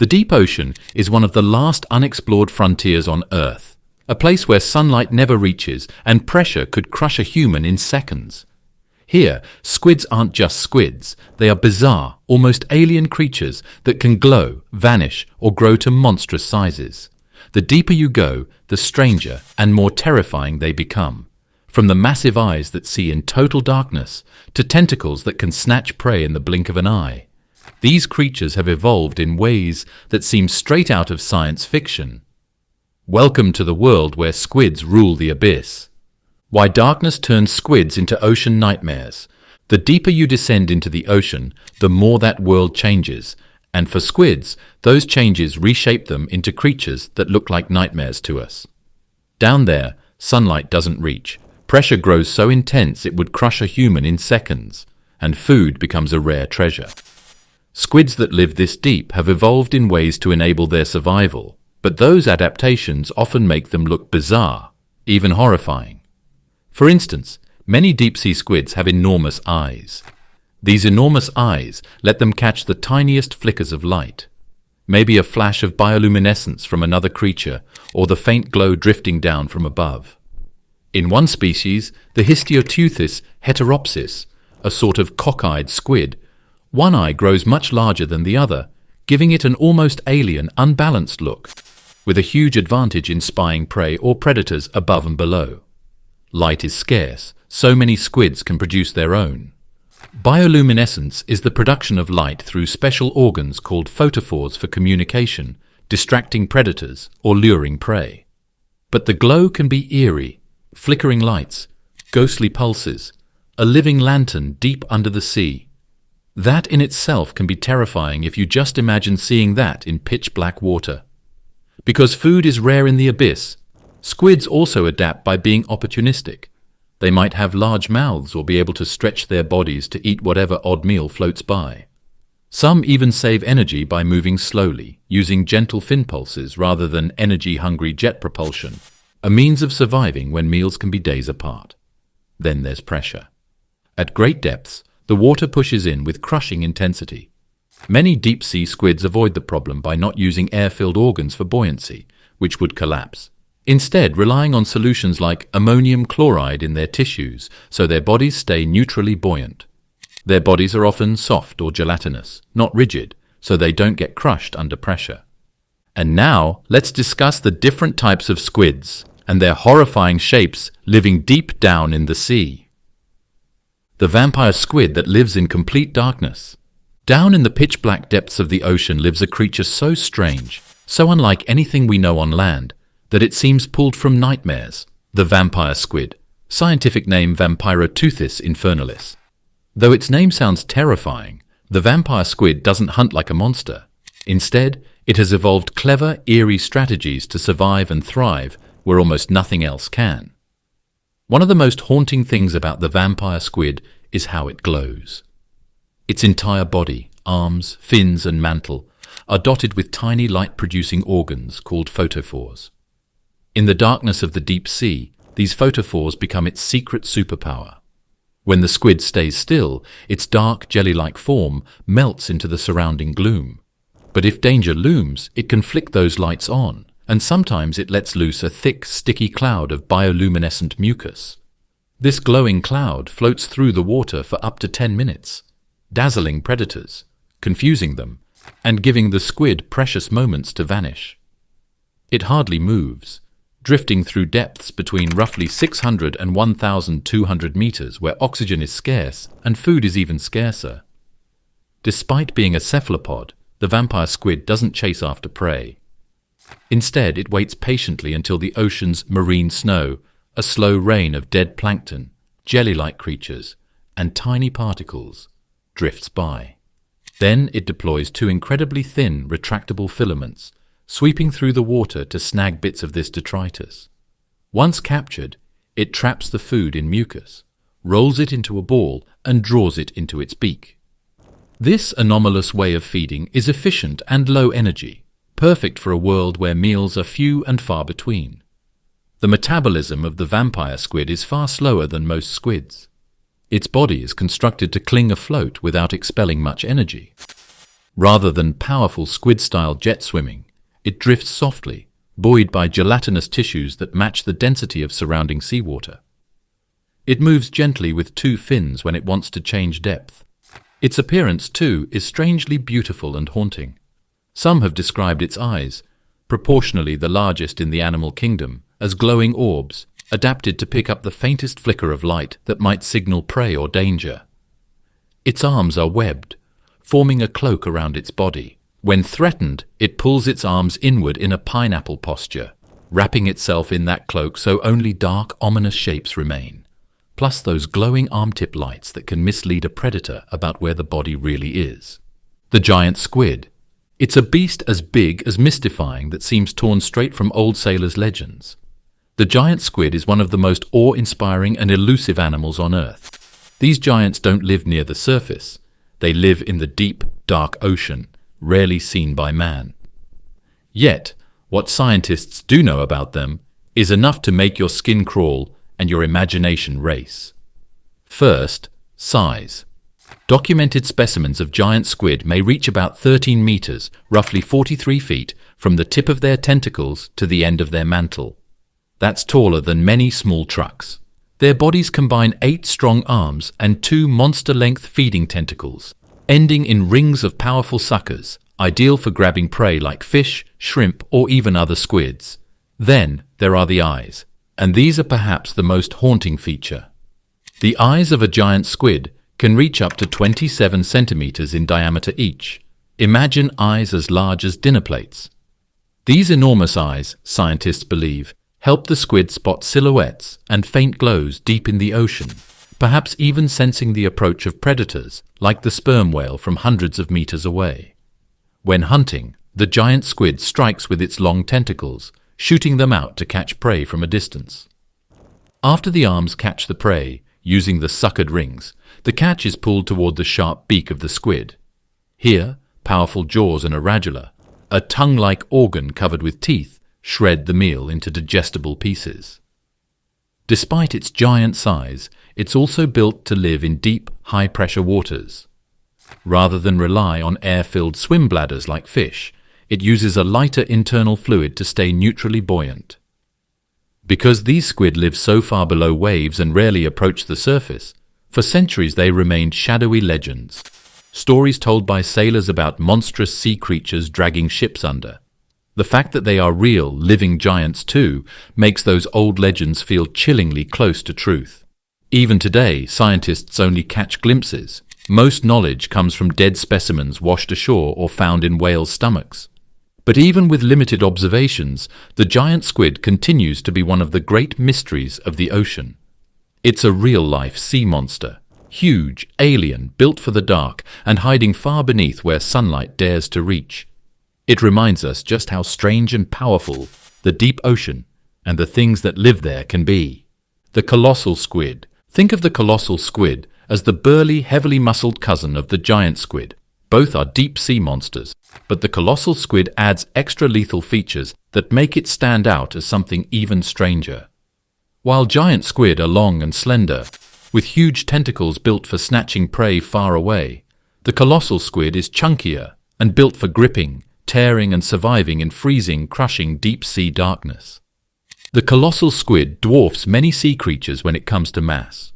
The deep ocean is one of the last unexplored frontiers on Earth, a place where sunlight never reaches and pressure could crush a human in seconds. Here, squids aren't just squids, they are bizarre, almost alien creatures that can glow, vanish, or grow to monstrous sizes. The deeper you go, the stranger and more terrifying they become. From the massive eyes that see in total darkness, to tentacles that can snatch prey in the blink of an eye. These creatures have evolved in ways that seem straight out of science fiction. Welcome to the world where squids rule the abyss. Why darkness turns squids into ocean nightmares. The deeper you descend into the ocean, the more that world changes. And for squids, those changes reshape them into creatures that look like nightmares to us. Down there, sunlight doesn't reach. Pressure grows so intense it would crush a human in seconds, and food becomes a rare treasure. Squids that live this deep have evolved in ways to enable their survival, but those adaptations often make them look bizarre, even horrifying. For instance, many deep-sea squids have enormous eyes. These enormous eyes let them catch the tiniest flickers of light, maybe a flash of bioluminescence from another creature or the faint glow drifting down from above. In one species, the Histiotuthis heteropsis, a sort of cockeyed squid, one eye grows much larger than the other, giving it an almost alien, unbalanced look, with a huge advantage in spying prey or predators above and below. Light is scarce, so many squids can produce their own. Bioluminescence is the production of light through special organs called photophores for communication, distracting predators, or luring prey. But the glow can be eerie, flickering lights, ghostly pulses, a living lantern deep under the sea. That in itself can be terrifying if you just imagine seeing that in pitch-black water. Because food is rare in the abyss, squids also adapt by being opportunistic. They might have large mouths or be able to stretch their bodies to eat whatever odd meal floats by. Some even save energy by moving slowly, using gentle fin pulses rather than energy-hungry jet propulsion, a means of surviving when meals can be days apart. Then there's pressure. At great depths, the water pushes in with crushing intensity. Many deep-sea squids avoid the problem by not using air-filled organs for buoyancy, which would collapse. Instead, relying on solutions like ammonium chloride in their tissues so their bodies stay neutrally buoyant. Their bodies are often soft or gelatinous, not rigid, so they don't get crushed under pressure. And now, let's discuss the different types of squids and their horrifying shapes living deep down in the sea. The vampire squid that lives in complete darkness. Down in the pitch-black depths of the ocean lives a creature so strange, so unlike anything we know on land, that it seems pulled from nightmares, the vampire squid, scientific name Vampiroteuthis infernalis. Though its name sounds terrifying, the vampire squid doesn't hunt like a monster. Instead, it has evolved clever, eerie strategies to survive and thrive where almost nothing else can. One of the most haunting things about the vampire squid is how it glows. Its entire body, arms, fins and mantle, are dotted with tiny light-producing organs called photophores. In the darkness of the deep sea, these photophores become its secret superpower. When the squid stays still, its dark, jelly-like form melts into the surrounding gloom. But if danger looms, it can flick those lights on, and sometimes it lets loose a thick, sticky cloud of bioluminescent mucus. This glowing cloud floats through the water for up to 10 minutes, dazzling predators, confusing them, and giving the squid precious moments to vanish. It hardly moves, drifting through depths between roughly 600 and 1,200 meters where oxygen is scarce and food is even scarcer. Despite being a cephalopod, the vampire squid doesn't chase after prey. Instead, it waits patiently until the ocean's marine snow, a slow rain of dead plankton, jelly-like creatures, and tiny particles, drifts by. Then it deploys two incredibly thin, retractable filaments, sweeping through the water to snag bits of this detritus. Once captured, it traps the food in mucus, rolls it into a ball, and draws it into its beak. This anomalous way of feeding is efficient and low energy, perfect for a world where meals are few and far between. The metabolism of the vampire squid is far slower than most squids. Its body is constructed to cling afloat without expelling much energy. Rather than powerful squid-style jet swimming, it drifts softly, buoyed by gelatinous tissues that match the density of surrounding seawater. It moves gently with two fins when it wants to change depth. Its appearance, too, is strangely beautiful and haunting. Some have described its eyes, proportionally the largest in the animal kingdom, as glowing orbs, adapted to pick up the faintest flicker of light that might signal prey or danger. Its arms are webbed, forming a cloak around its body. When threatened, it pulls its arms inward in a pineapple posture, wrapping itself in that cloak so only dark, ominous shapes remain, plus those glowing arm-tip lights that can mislead a predator about where the body really is. The giant squid. It's a beast as big as mystifying that seems torn straight from old sailors' legends. The giant squid is one of the most awe-inspiring and elusive animals on Earth. These giants don't live near the surface. They live in the deep, dark ocean, rarely seen by man. Yet, what scientists do know about them is enough to make your skin crawl and your imagination race. First, size. Documented specimens of giant squid may reach about 13 meters, roughly 43 feet, from the tip of their tentacles to the end of their mantle. That's taller than many small trucks. Their bodies combine 8 strong arms and 2 monster-length feeding tentacles, ending in rings of powerful suckers, ideal for grabbing prey like fish, shrimp, or even other squids. Then there are the eyes, and these are perhaps the most haunting feature. The eyes of a giant squid can reach up to 27 centimeters in diameter each. Imagine eyes as large as dinner plates. These enormous eyes, scientists believe, help the squid spot silhouettes and faint glows deep in the ocean, perhaps even sensing the approach of predators, like the sperm whale from hundreds of meters away. When hunting, the giant squid strikes with its long tentacles, shooting them out to catch prey from a distance. After the arms catch the prey, using the suckered rings, the catch is pulled toward the sharp beak of the squid. Here, powerful jaws and a radula, a tongue-like organ covered with teeth, shred the meal into digestible pieces. Despite its giant size, it's also built to live in deep, high-pressure waters. Rather than rely on air-filled swim bladders like fish, it uses a lighter internal fluid to stay neutrally buoyant. Because these squid live so far below waves and rarely approach the surface, for centuries they remained shadowy legends, stories told by sailors about monstrous sea creatures dragging ships under. The fact that they are real, living giants too, makes those old legends feel chillingly close to truth. Even today, scientists only catch glimpses. Most knowledge comes from dead specimens washed ashore or found in whales' stomachs. But even with limited observations, the giant squid continues to be one of the great mysteries of the ocean. It's a real-life sea monster, huge, alien, built for the dark, and hiding far beneath where sunlight dares to reach. It reminds us just how strange and powerful the deep ocean and the things that live there can be. The colossal squid. Think of the colossal squid as the burly, heavily muscled cousin of the giant squid. Both are deep sea monsters, but the colossal squid adds extra lethal features that make it stand out as something even stranger. While giant squid are long and slender, with huge tentacles built for snatching prey far away, the colossal squid is chunkier and built for gripping, tearing and surviving in freezing, crushing deep-sea darkness. The colossal squid dwarfs many sea creatures when it comes to mass.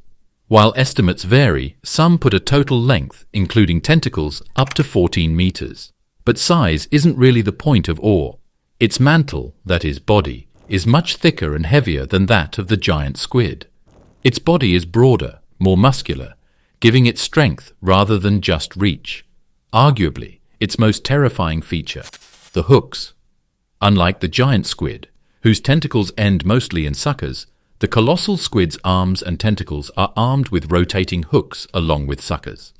While estimates vary, some put a total length, including tentacles, up to 14 meters. But size isn't really the point of awe. Its mantle, that is body, is much thicker and heavier than that of the giant squid. Its body is broader, more muscular, giving it strength rather than just reach. Arguably, its most terrifying feature, the hooks. Unlike the giant squid, whose tentacles end mostly in suckers, the colossal squid's arms and tentacles are armed with rotating hooks along with suckers.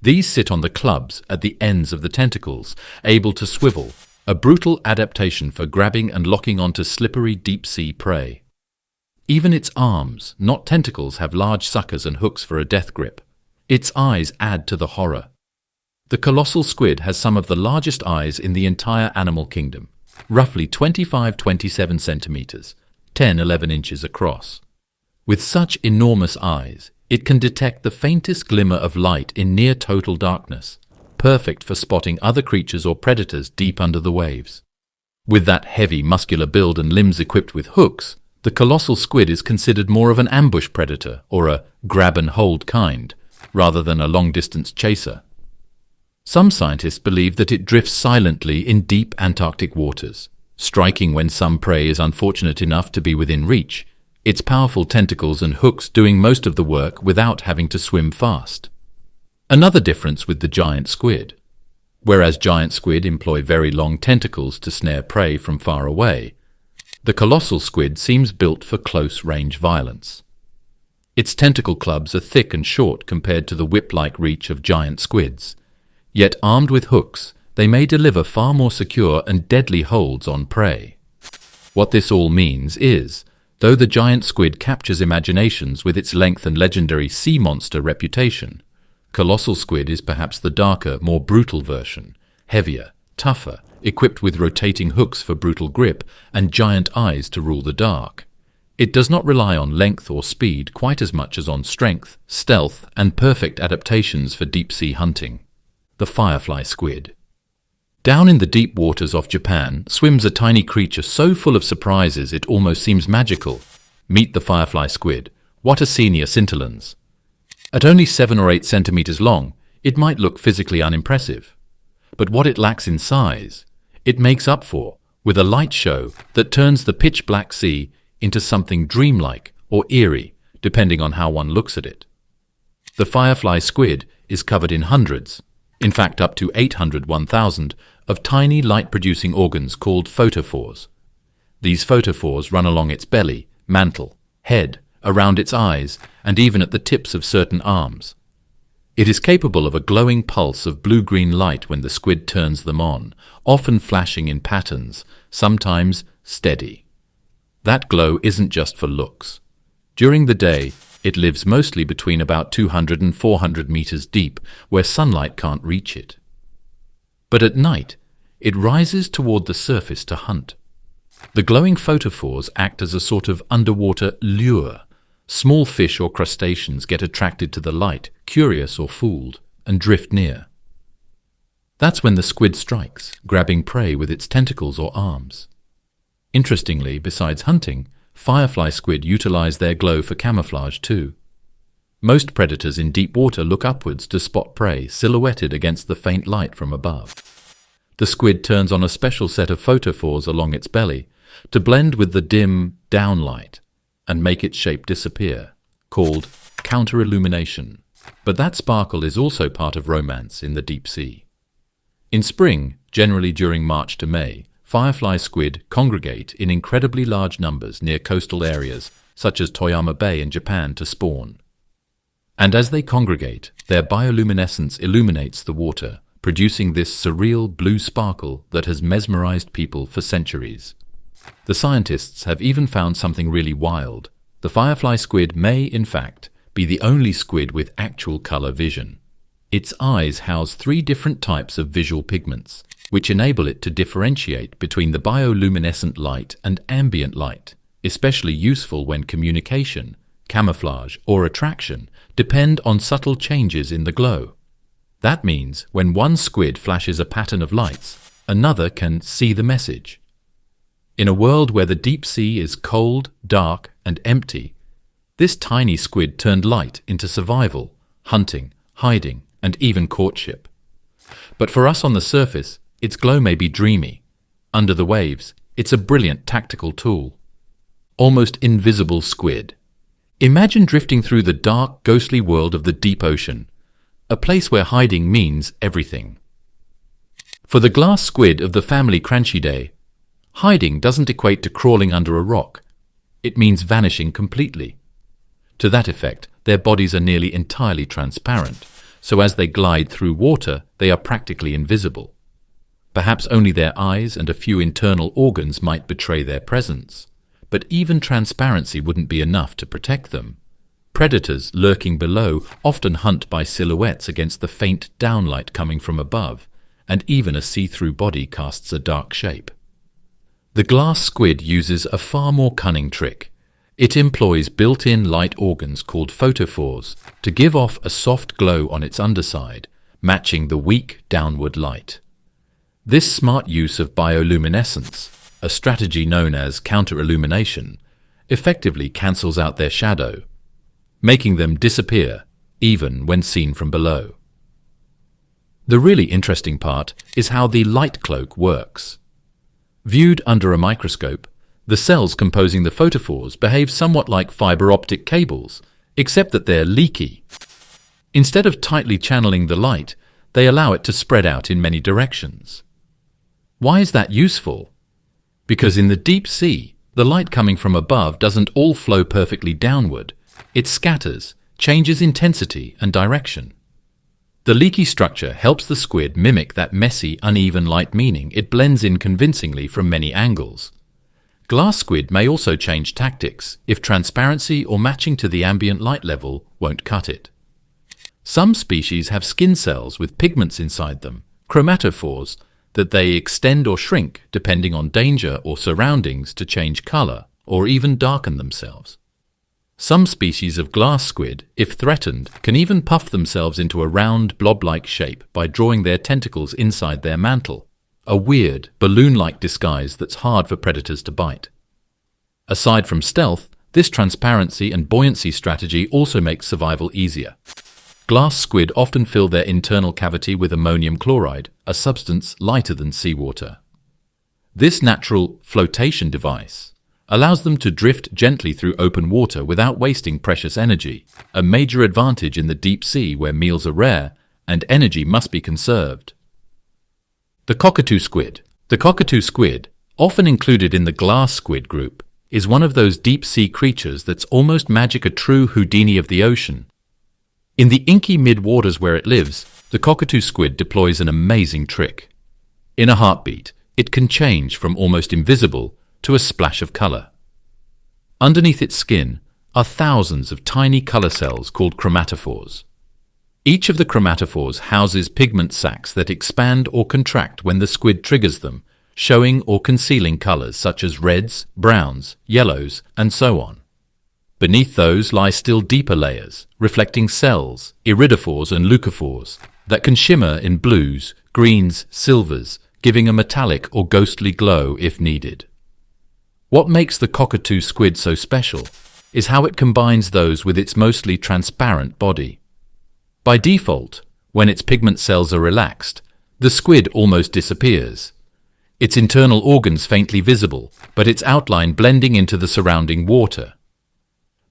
These sit on the clubs at the ends of the tentacles, able to swivel, a brutal adaptation for grabbing and locking onto slippery deep-sea prey. Even its arms, not tentacles, have large suckers and hooks for a death grip. Its eyes add to the horror. The colossal squid has some of the largest eyes in the entire animal kingdom, roughly 25-27 centimeters, 10-11 inches across. With such enormous eyes, it can detect the faintest glimmer of light in near total darkness, perfect for spotting other creatures or predators deep under the waves. With that heavy, muscular build and limbs equipped with hooks, the colossal squid is considered more of an ambush predator or a grab-and-hold kind, rather than a long-distance chaser. Some scientists believe that it drifts silently in deep Antarctic waters, striking when some prey is unfortunate enough to be within reach, its powerful tentacles and hooks doing most of the work without having to swim fast. Another difference with the giant squid. Whereas giant squid employ very long tentacles to snare prey from far away, the colossal squid seems built for close-range violence. Its tentacle clubs are thick and short compared to the whip-like reach of giant squids, yet armed with hooks, they may deliver far more secure and deadly holds on prey. What this all means is, though the giant squid captures imaginations with its length and legendary sea monster reputation, colossal squid is perhaps the darker, more brutal version, heavier, tougher, equipped with rotating hooks for brutal grip and giant eyes to rule the dark. It does not rely on length or speed quite as much as on strength, stealth, and perfect adaptations for deep-sea hunting. The firefly squid. Down in the deep waters off Japan swims a tiny creature so full of surprises it almost seems magical. Meet the firefly squid. What a senior scintillans! At only 7 or 8 centimeters long, it might look physically unimpressive. But what it lacks in size, it makes up for with a light show that turns the pitch-black sea into something dreamlike or eerie, depending on how one looks at it. The firefly squid is covered in hundreds, in fact up to 800-1,000, of tiny light-producing organs called photophores. These photophores run along its belly, mantle, head, around its eyes, and even at the tips of certain arms. It is capable of a glowing pulse of blue-green light when the squid turns them on, often flashing in patterns, sometimes steady. That glow isn't just for looks. During the day, it lives mostly between about 200 and 400 meters deep, where sunlight can't reach it. But at night, it rises toward the surface to hunt. The glowing photophores act as a sort of underwater lure. Small fish or crustaceans get attracted to the light, curious or fooled, and drift near. That's when the squid strikes, grabbing prey with its tentacles or arms. Interestingly, besides hunting, firefly squid utilize their glow for camouflage too. Most predators in deep water look upwards to spot prey silhouetted against the faint light from above. The squid turns on a special set of photophores along its belly to blend with the dim downlight and make its shape disappear, called counter-illumination. But that sparkle is also part of romance in the deep sea. In spring, generally during March to May, firefly squid congregate in incredibly large numbers near coastal areas such as Toyama Bay in Japan to spawn. And as they congregate, their bioluminescence illuminates the water, producing this surreal blue sparkle that has mesmerized people for centuries. The scientists have even found something really wild. The firefly squid may, in fact, be the only squid with actual color vision. Its eyes house 3 different types of visual pigments, which enable it to differentiate between the bioluminescent light and ambient light, especially useful when communication, camouflage, or attraction depend on subtle changes in the glow. That means when one squid flashes a pattern of lights, another can see the message. In a world where the deep sea is cold, dark, and empty, this tiny squid turned light into survival, hunting, hiding, and even courtship. But for us on the surface, its glow may be dreamy. Under the waves, it's a brilliant tactical tool. Almost invisible squid. Imagine drifting through the dark, ghostly world of the deep ocean, a place where hiding means everything. For the glass squid of the family Cranchidae, hiding doesn't equate to crawling under a rock. It means vanishing completely. To that effect, their bodies are nearly entirely transparent, so as they glide through water, they are practically invisible. Perhaps only their eyes and a few internal organs might betray their presence. But even transparency wouldn't be enough to protect them. Predators lurking below often hunt by silhouettes against the faint downlight coming from above, and even a see-through body casts a dark shape. The glass squid uses a far more cunning trick. It employs built-in light organs called photophores to give off a soft glow on its underside, matching the weak downward light. This smart use of bioluminescence, a strategy known as counter-illumination, effectively cancels out their shadow, making them disappear even when seen from below. The really interesting part is how the light cloak works. Viewed under a microscope, the cells composing the photophores behave somewhat like fiber optic cables, except that they're leaky. Instead of tightly channeling the light, they allow it to spread out in many directions. Why is that useful? Because in the deep sea, the light coming from above doesn't all flow perfectly downward. It scatters, changes intensity and direction. The leaky structure helps the squid mimic that messy, uneven light, meaning it blends in convincingly from many angles. Glass squid may also change tactics if transparency or matching to the ambient light level won't cut it. Some species have skin cells with pigments inside them, chromatophores, that they extend or shrink depending on danger or surroundings to change color or even darken themselves. Some species of glass squid, if threatened, can even puff themselves into a round, blob-like shape by drawing their tentacles inside their mantle, a weird, balloon-like disguise that's hard for predators to bite. Aside from stealth, this transparency and buoyancy strategy also makes survival easier. Glass squid often fill their internal cavity with ammonium chloride, a substance lighter than seawater. This natural flotation device allows them to drift gently through open water without wasting precious energy, a major advantage in the deep sea where meals are rare and energy must be conserved. The cockatoo squid. The cockatoo squid, often included in the glass squid group, is one of those deep-sea creatures that's almost magic, a true Houdini of the ocean. In the inky mid-waters where it lives, the cockatoo squid deploys an amazing trick. In a heartbeat, it can change from almost invisible to a splash of color. Underneath its skin are thousands of tiny color cells called chromatophores. Each of the chromatophores houses pigment sacs that expand or contract when the squid triggers them, showing or concealing colors such as reds, browns, yellows, and so on. Beneath those lie still deeper layers, reflecting cells, iridophores and leucophores, that can shimmer in blues, greens, silvers, giving a metallic or ghostly glow if needed. What makes the cockatoo squid so special is how it combines those with its mostly transparent body. By default, when its pigment cells are relaxed, the squid almost disappears. Its internal organs faintly visible, but its outline blending into the surrounding water.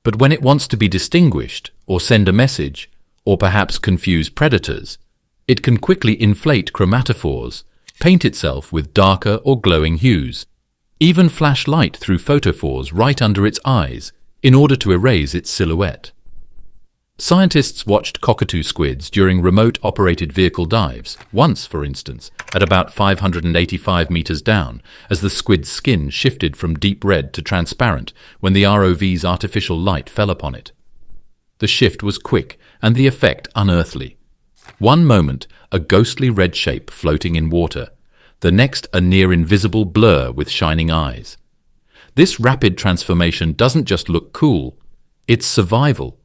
But when it wants to be distinguished, or send a message, or perhaps confuse predators, it can quickly inflate chromatophores, paint itself with darker or glowing hues, even flash light through photophores right under its eyes in order to erase its silhouette. Scientists watched cockatoo squids during remote-operated vehicle dives, once, for instance, at about 585 meters down, as the squid's skin shifted from deep red to transparent when the ROV's artificial light fell upon it. The shift was quick and the effect unearthly. One moment, a ghostly red shape floating in water, the next a near-invisible blur with shining eyes. This rapid transformation doesn't just look cool, it's survival.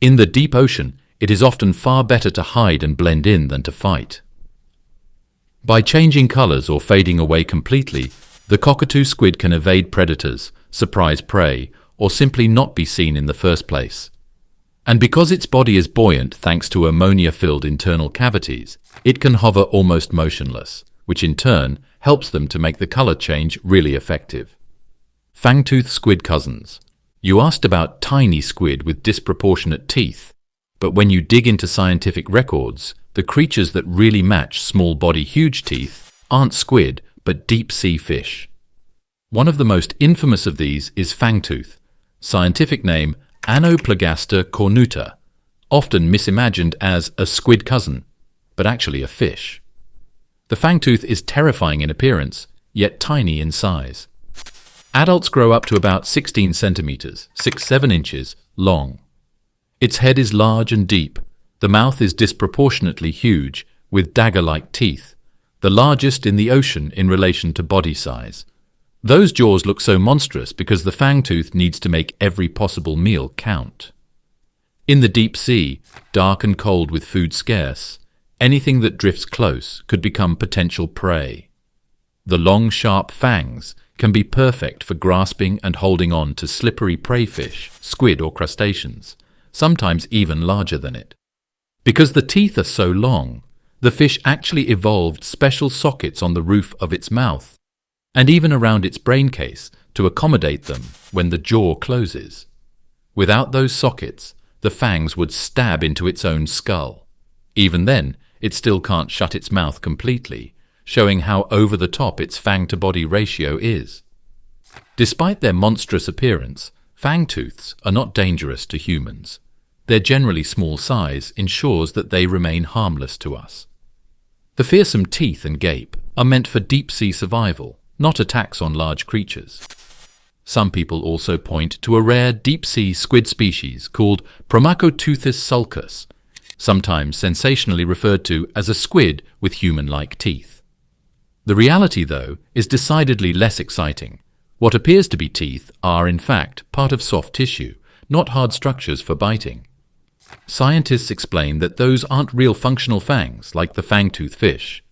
In the deep ocean, it is often far better to hide and blend in than to fight. By changing colors or fading away completely, the cockatoo squid can evade predators, surprise prey, or simply not be seen in the first place. And because its body is buoyant thanks to ammonia-filled internal cavities, it can hover almost motionless, which in turn helps them to make the color change really effective. Fangtooth squid cousins. You asked about tiny squid with disproportionate teeth, but when you dig into scientific records, the creatures that really match small body huge teeth aren't squid but deep-sea fish. One of the most infamous of these is fangtooth, scientific name Anoplagaster cornuta, often misimagined as a squid cousin, but actually a fish. The fangtooth is terrifying in appearance, yet tiny in size. Adults grow up to about 16 centimeters, 6-7 inches, long. Its head is large and deep. The mouth is disproportionately huge, with dagger-like teeth, the largest in the ocean in relation to body size. Those jaws look so monstrous because the fangtooth needs to make every possible meal count. In the deep sea, dark and cold with food scarce, Anything that drifts close could become potential prey. The long, sharp fangs can be perfect for grasping and holding on to slippery prey fish, squid or crustaceans, sometimes even larger than it. Because the teeth are so long, the fish actually evolved special sockets on the roof of its mouth, and even around its brain case to accommodate them when the jaw closes. Without those sockets, the fangs would stab into its own skull. Even then, it still can't shut its mouth completely, showing how over-the-top its fang-to-body ratio is. Despite their monstrous appearance, fangtooths are not dangerous to humans. Their generally small size ensures that they remain harmless to us. The fearsome teeth and gape are meant for deep-sea survival, not attacks on large creatures. Some people also point to a rare deep-sea squid species called Promachoteuthis sulcus, sometimes sensationally referred to as a squid with human-like teeth. The reality, though, is decidedly less exciting. What appears to be teeth are, in fact, part of soft tissue, not hard structures for biting. Scientists explain that those aren't real functional fangs, like the fangtooth fish.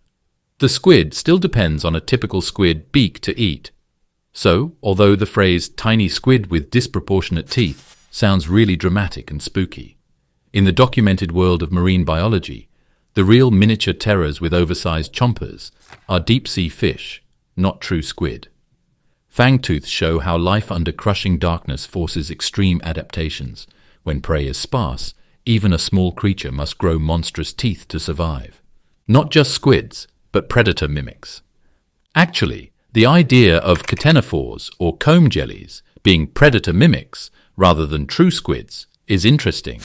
The squid still depends on a typical squid beak to eat. So, although the phrase tiny squid with disproportionate teeth sounds really dramatic and spooky, in the documented world of marine biology, the real miniature terrors with oversized chompers are deep-sea fish, not true squid. Fangtooths show how life under crushing darkness forces extreme adaptations. When prey is sparse, even a small creature must grow monstrous teeth to survive. Not just squids, but predator mimics. Actually, the idea of ctenophores or comb jellies being predator mimics rather than true squids is interesting.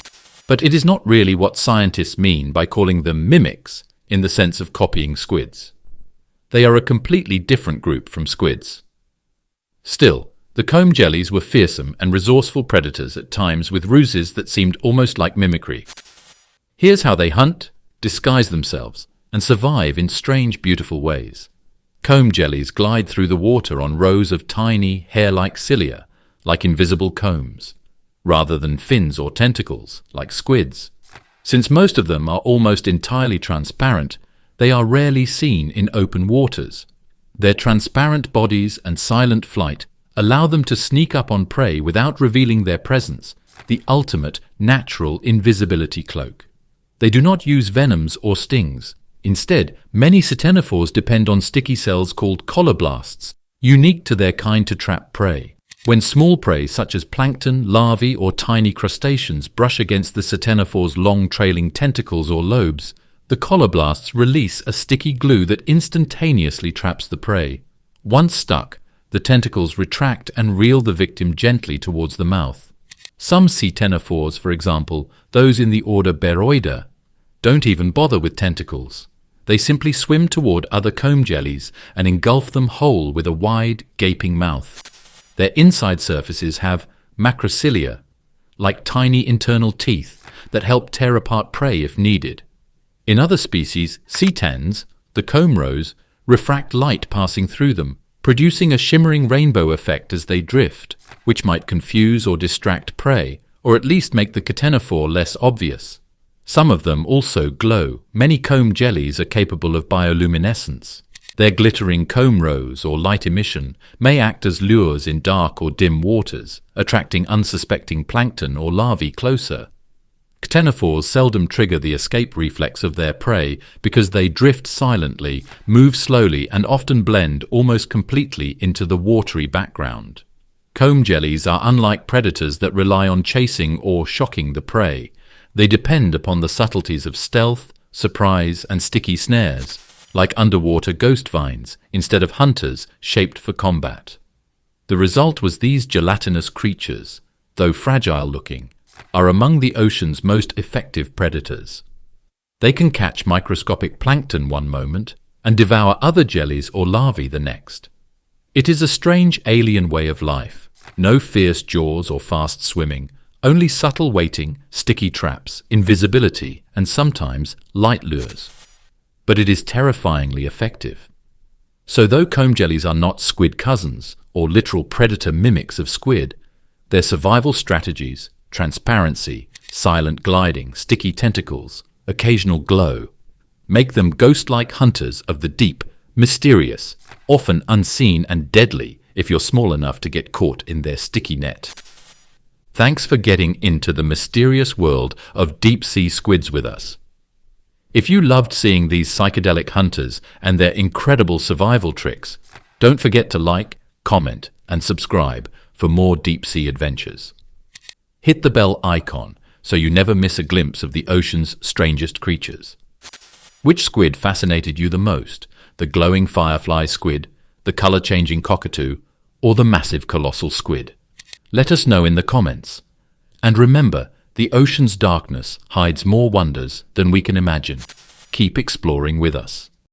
But it is not really what scientists mean by calling them mimics in the sense of copying squids. They are a completely different group from squids. Still, the comb jellies were fearsome and resourceful predators at times with ruses that seemed almost like mimicry. Here's how they hunt, disguise themselves, and survive in strange, beautiful ways. Comb jellies glide through the water on rows of tiny, hair-like cilia, like invisible combs, rather than fins or tentacles, like squids. Since most of them are almost entirely transparent, they are rarely seen in open waters. Their transparent bodies and silent flight allow them to sneak up on prey without revealing their presence, the ultimate natural invisibility cloak. They do not use venoms or stings. Instead, many ctenophores depend on sticky cells called colloblasts, unique to their kind to trap prey. When small prey such as plankton, larvae, or tiny crustaceans brush against the ctenophore's long trailing tentacles or lobes, the colloblasts release a sticky glue that instantaneously traps the prey. Once stuck, the tentacles retract and reel the victim gently towards the mouth. Some ctenophores, for example, those in the order Beroida, don't even bother with tentacles. They simply swim toward other comb jellies and engulf them whole with a wide, gaping mouth. Their inside surfaces have macrocilia, like tiny internal teeth that help tear apart prey if needed. In other species, cetans, the comb rows, refract light passing through them, producing a shimmering rainbow effect as they drift, which might confuse or distract prey, or at least make the ctenophore less obvious. Some of them also glow. Many comb jellies are capable of bioluminescence. Their glittering comb rows or light emission may act as lures in dark or dim waters, attracting unsuspecting plankton or larvae closer. Ctenophores seldom trigger the escape reflex of their prey because they drift silently, move slowly, and often blend almost completely into the watery background. Comb jellies are unlike predators that rely on chasing or shocking the prey. They depend upon the subtleties of stealth, surprise, and sticky snares, like underwater ghost vines, instead of hunters shaped for combat. The result was these gelatinous creatures, though fragile-looking, are among the ocean's most effective predators. They can catch microscopic plankton one moment and devour other jellies or larvae the next. It is a strange alien way of life. No fierce jaws or fast swimming, only subtle waiting, sticky traps, invisibility, and sometimes light lures. But it is terrifyingly effective. So though comb jellies are not squid cousins or literal predator mimics of squid, their survival strategies, transparency, silent gliding, sticky tentacles, occasional glow, make them ghost-like hunters of the deep, mysterious, often unseen and deadly if you're small enough to get caught in their sticky net. Thanks for getting into the mysterious world of deep-sea squids with us. If you loved seeing these psychedelic hunters and their incredible survival tricks, don't forget to like, comment, and subscribe for more deep-sea adventures. Hit the bell icon so you never miss a glimpse of the ocean's strangest creatures. Which squid fascinated you the most? The glowing firefly squid, the color-changing cockatoo, or the massive colossal squid? Let us know in the comments. And remember, the ocean's darkness hides more wonders than we can imagine. Keep exploring with us.